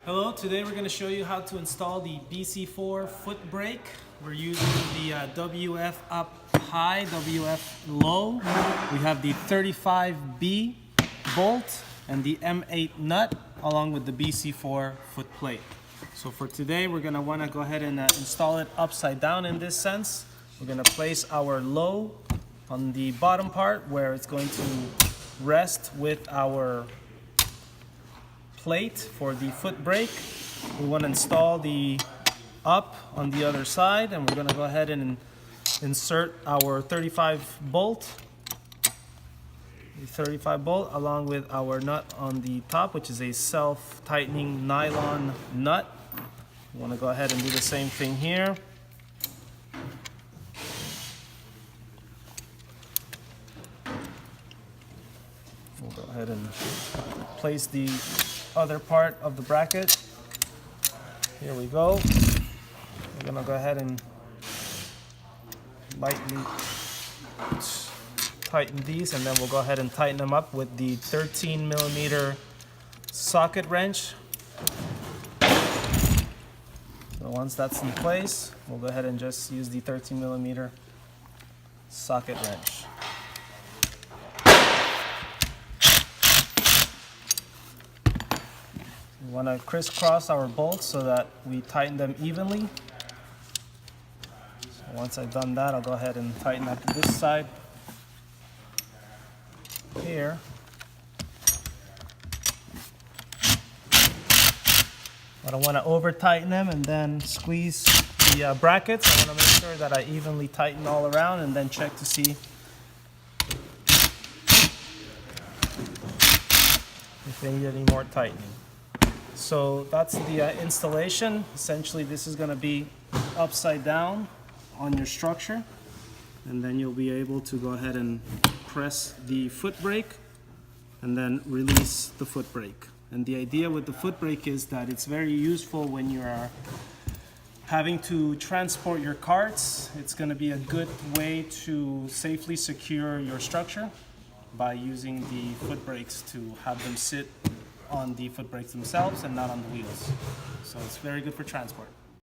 Hello, today we're going to show you how to install the BC4 foot brake. We're using the WF up high, WF low. We have the 35B bolt and the M8 nut along with the BC4 foot plate. So for today we're going to want to go ahead and install it upside down in this sense. We're going to place our low on the bottom part where it's going to rest with our plate for the foot brake. We want to install the up on the other side, and we're going to go ahead and insert our 35 bolt along with our nut on the top, which is a self-tightening nylon nut. We want to go ahead and do the same thing here. We'll go ahead and place the other part of the bracket. Here we go. We're gonna go ahead and lightly tighten these, and then we'll go ahead and tighten them up with the 13mm socket wrench. So once that's in place, we'll go ahead and just use the 13mm socket wrench. We want to crisscross our bolts so that we tighten them evenly. So once I've done that, I'll go ahead and tighten up this side here. I don't want to over tighten them and then squeeze the brackets. I want to make sure that I evenly tighten all around and then check to see if they need any more tightening. So that's the installation. Essentially, this is going to be upside down on your structure, and then you'll be able to go ahead and press the foot brake and then release the foot brake. And the idea with the foot brake is that it's very useful when you are having to transport your carts. It's going to be a good way to safely secure your structure by using the foot brakes to have them sit on the foot brakes themselves and not on the wheels. So it's very good for transport.